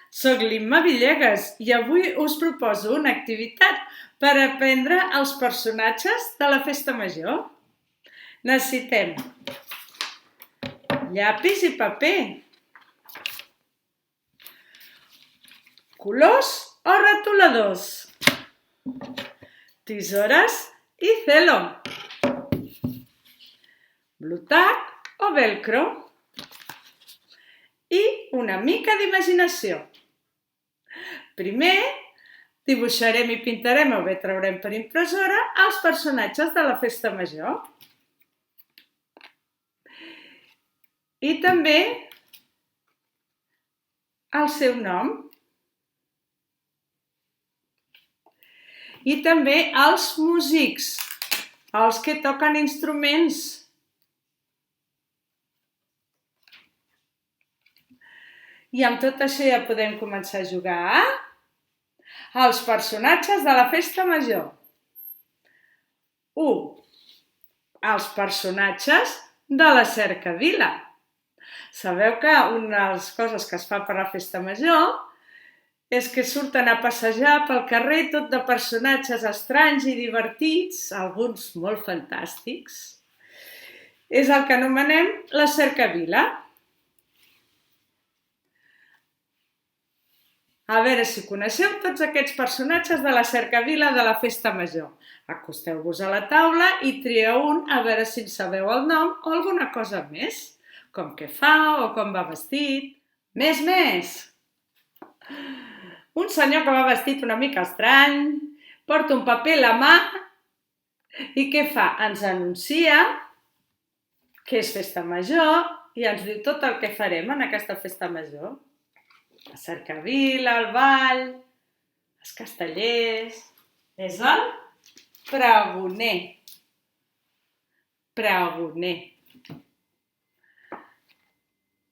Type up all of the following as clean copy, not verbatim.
Soc l'Imma Villegas i avui us proposo una activitat per aprendre els personatges de la Festa Major. Necessitem llapis i paper, colors o retoladors, tisores i celo, blu-tack o velcro i una mica d'imaginació. Primer, dibuixarem i pintarem o bé traurem per impressora els personatges de la Festa Major. I també el seu nom. I també els músics, els que toquen instruments. I amb tot això ja podem començar a jugar als personatges de la Festa Major. 1. Els personatges de la cercavila. Sabeu que una de les coses que es fa per la Festa Major és que surten a passejar pel carrer tot de personatges estranys i divertits, alguns molt fantàstics. És el que anomenem la cercavila. A veure si coneixeu tots aquests personatges de la cercavila de la Festa Major. Acosteu-vos a la taula i trieu un a veure si en sabeu el nom o alguna cosa més, com què fa o com va vestit. Més! Un senyor que va vestit una mica estrany, porta un paper a la mà i què fa? Ens anuncia que és Festa Major i ens diu tot el que farem en aquesta Festa Major. La cercavila, el ball, els castellers. És el pregoner. Pregoner.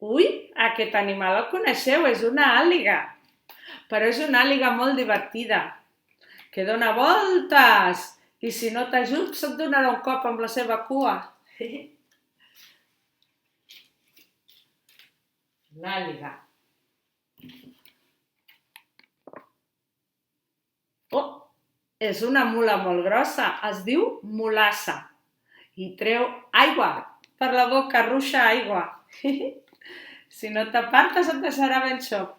Ui, aquest animal el coneixeu, és una àliga. Però és una àliga molt divertida, que dona voltes i si no t'ajups et donarà un cop amb la seva cua. L'àliga. Oh, és una mula molt grossa, es diu mulassa i treu aigua per la boca, ruixa aigua. Si no t'apartes et deixarà ben xop.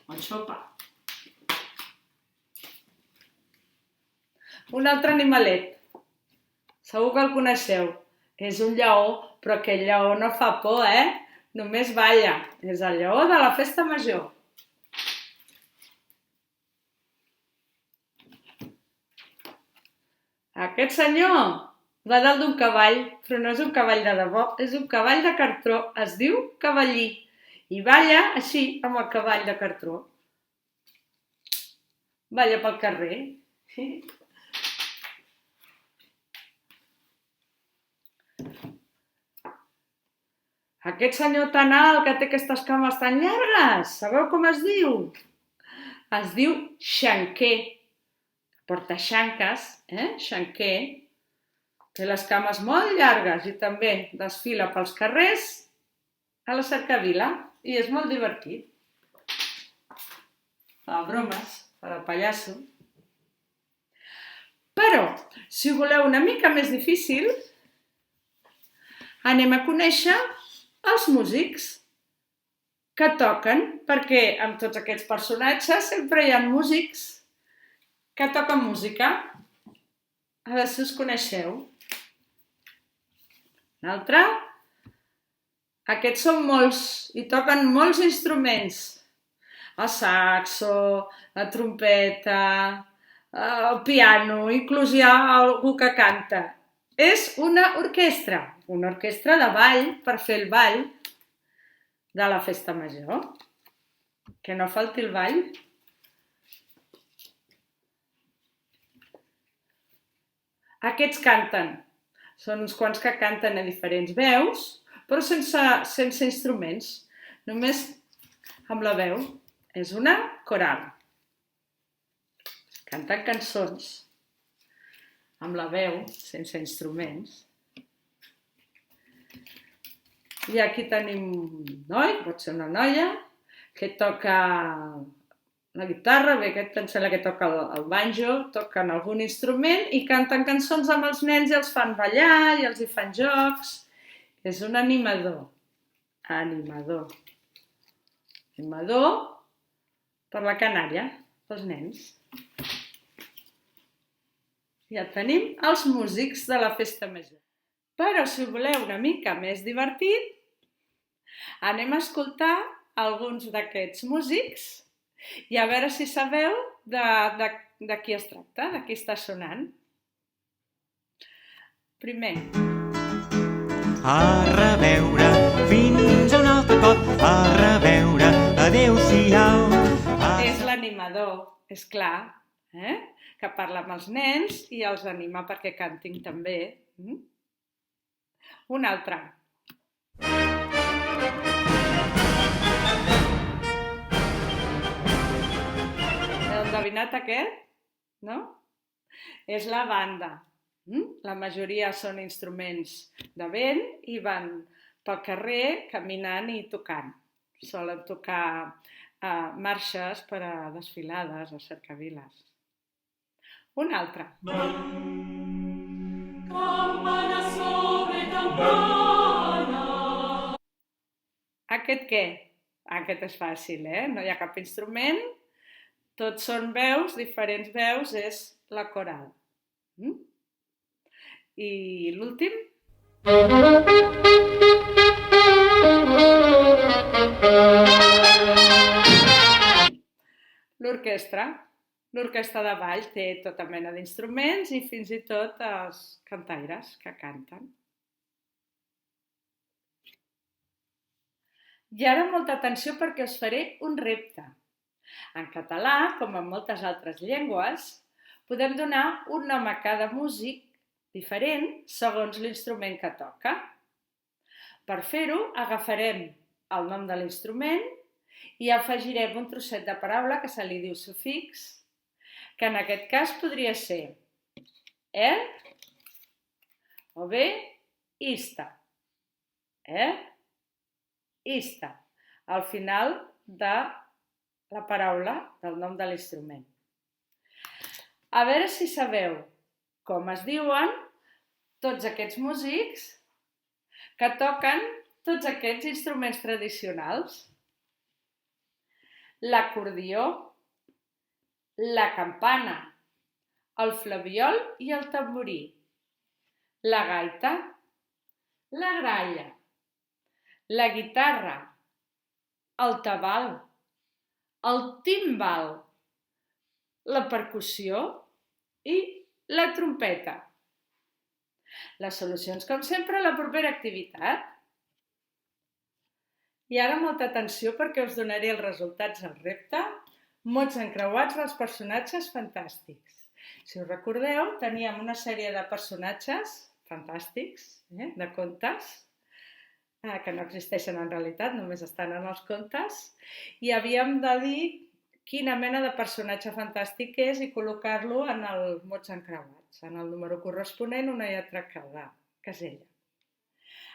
O xopa. Un altre animalet. Segur que el coneixeu. És un lleó, però aquest lleó no fa por, Només balla. És el lleó de la Festa Major. Aquest senyor va dalt d'un cavall, però no és un cavall de debò, és un cavall de cartró. Es diu cavallí. I balla així, amb el cavall de cartró. Balla pel carrer. Aquest senyor tan alt que té aquestes cames tan llargues, sabeu com es diu? Es diu xanquer. Porta xanques, xanquer. Té les cames molt llargues i també desfila pels carrers a la cercavila. I és molt divertit. Fa bromes, fa de pallasso. Però, si ho voleu una mica més difícil, anem a conèixer els músics que toquen, perquè amb tots aquests personatges sempre hi ha músics que toquen música. A veure si us coneixeu. Un altre. Aquests són molts i toquen molts instruments. El saxo, la trompeta, el piano, inclús hi ha algú que canta. És una orquestra de ball per fer el ball de la Festa Major. Que no falti el ball. Aquests canten. Són uns quants que canten a diferents veus, però sense instruments, només amb la veu. És una coral. Canten cançons amb la veu, sense instruments. I aquí tenim un noi, pot ser una noia, que toca la guitarra, bé, aquest em sembla que toca el banjo, toquen algun instrument i canten cançons amb els nens i els fan ballar i els hi fan jocs. És un animador. Animador. Animador per la canalla, pels nens. Ja tenim els músics de la festa major. Però si voleu una mica més divertit, anem a escoltar alguns d'aquests músics i a veure si sabeu de qui es tracta, de qui està sonant. Primer. A reveure, fins a un altre cop, a reveure, adeu-siau. És l'animador, és clar, que parla amb els nens i els anima perquè cantin també. Un altre. Heu endevinat aquest? No? És la banda. La majoria són instruments de vent i van pel carrer caminant i tocant. Solen tocar marxes per a desfilades o cercaviles. Un altre. Campana sobre campana. Aquest què? Aquest és fàcil, no hi ha cap instrument, tots són veus, diferents veus, és la coral. I l'últim? L'orquestra. L'orquestra de ball té tota mena d'instruments i fins i tot els cantaires que canten. I ara molta atenció perquè us faré un repte. En català, com en moltes altres llengües, podem donar un nom a cada músic diferent segons l'instrument que toca. Per fer-ho, agafarem el nom de l'instrument i afegirem un trosset de paraula que se li diu sufix, que en aquest cas podria ser o bé ista. Ista, al final de la paraula del nom de l'instrument. A veure si sabeu com es diuen tots aquests músics que toquen tots aquests instruments tradicionals. L'acordió, la campana, el flabiol i el tamborí, la gaita, la gralla, la guitarra, el tabal, el timbal, la percussió i la trompeta. Les solucions, com sempre, a la propera activitat. I ara molta atenció perquè us donaré els resultats del repte, mots encreuats dels personatges fantàstics. Si us recordeu, teníem una sèrie de personatges fantàstics, de contes, que no existeixen en realitat, només estan en els contes, i havíem de dir quina mena de personatge fantàstic és i col·locar-lo en els mots encreuats. En el número corresponent, una lletra a cada casella.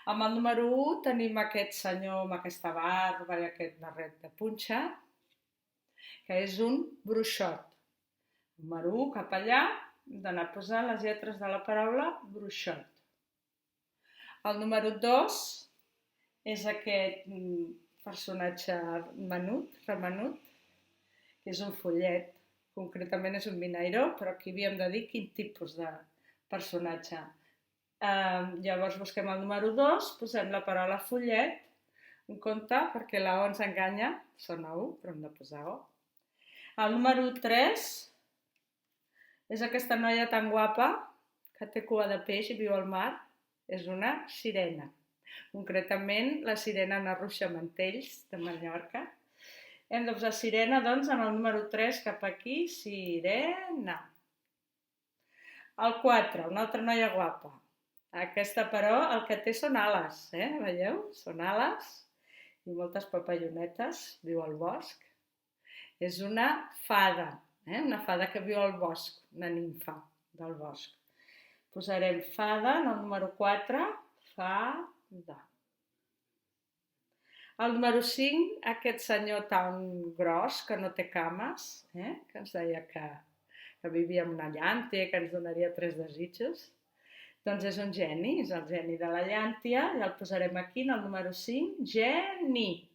Amb el número 1 tenim aquest senyor amb aquesta barba i aquest barret de punxa, que és un bruixot. Número 1, cap allà, hem d'anar posant les lletres de la paraula bruixot. El número 2 és aquest personatge remenut, que és un follet, concretament és un minairó, però aquí havíem de dir quin tipus de personatge. Llavors busquem el número 2, posem la paraula follet, en compte, perquè la O ens enganya, sona U, però hem de posar O. El número 3 és aquesta noia tan guapa que té cua de peix i viu al mar, és una sirena. Concretament, la sirena Ana Ruixa Mantells, de Mallorca. Hem de posar sirena, doncs, en el número 3 cap aquí, sirena. El 4, una altra noia guapa. Aquesta, però, el que té són ales, veieu? Són ales i moltes papallonetes, viu al bosc. És una fada, una fada que viu al bosc, una nimfa del bosc. Posarem fada en el número 4, fada. El número 5, aquest senyor tan gros que no té cames, que ens deia que vivia en una llàntia i que ens donaria 3 desitjos. Doncs és un geni, és el geni de la llàntia, i el posarem aquí en el número 5, geni.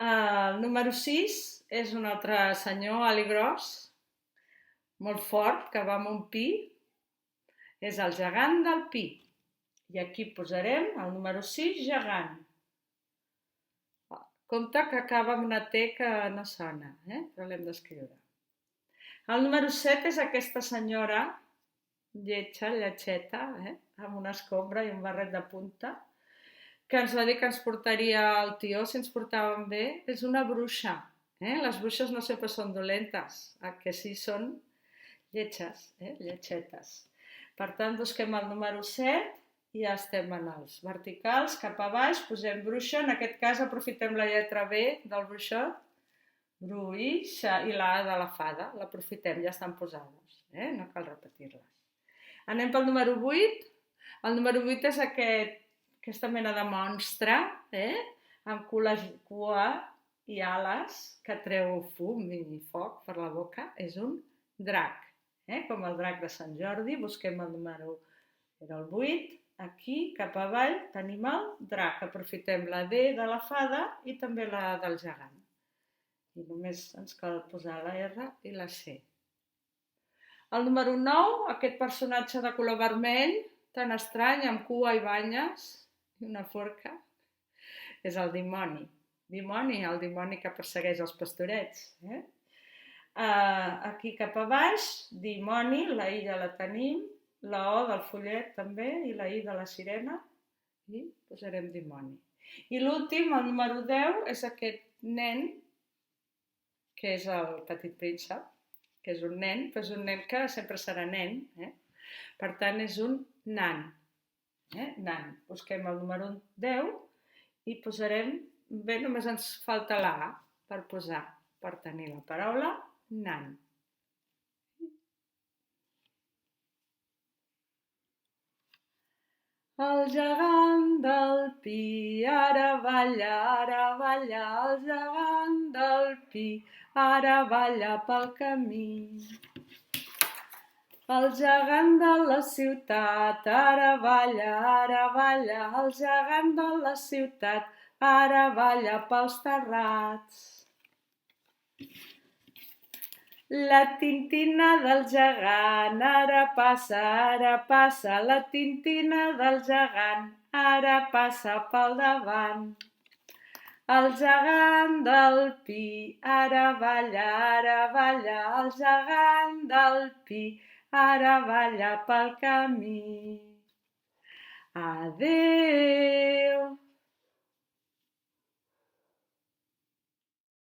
El número 6 és un altre senyor alt i gros, molt fort, que va amb un pi, és el gegant del pi. I aquí posarem el número 6, gegant. Compte que acaba amb una T que no sona, però l'hem d'escriure. El número 7 és aquesta senyora, lletxeta, amb una escombra i un barret de punta, que ens va dir que ens portaria el tió si ens portàvem bé. És una bruixa. Les bruixes no sempre són dolentes, que sí són lletges, lletxetes. Per tant, busquem el número 7 i ja estem en els verticals, cap a baix, posem bruixa. En aquest cas aprofitem la lletra B del bruixot, bruixa, i la A de la fada, l'aprofitem, ja estan posades, no cal repetir-les. Anem pel número 8. El número 8 és aquesta mena de monstre, amb cua i ales, que treu fum i foc per la boca. És un drac, com el drac de Sant Jordi. Busquem el número, era el 8, aquí, cap avall, tenim el drac. Aprofitem la D de la fada i també la del gegant. I només ens cal posar la R i la C. El número 9, aquest personatge de color vermell, tan estrany, amb cua i banyes i una forca, és el dimoni. El dimoni que persegueix els pastorets. Aquí cap a baix, dimoni, la I ja la tenim, la O del follet també i la I de la sirena, i posarem dimoni. I l'últim, el número 10, és aquest nen, que és el petit príncep, que és un nen, però és un nen que sempre serà nen. Per tant, és un nan. Nan. Busquem el número 10 i posarem, bé, només ens falta la A per tenir la paraula nan. El gegant del pi, ara balla, el gegant del pi, ara balla pel camí. El gegant de la ciutat, ara balla, el gegant de la ciutat, ara balla pels terrats. La tintina del gegant, ara passa, la tintina del gegant, ara passa pel davant. El gegant del pi, ara balla, el gegant del pi, ara balla pel camí. Adéu.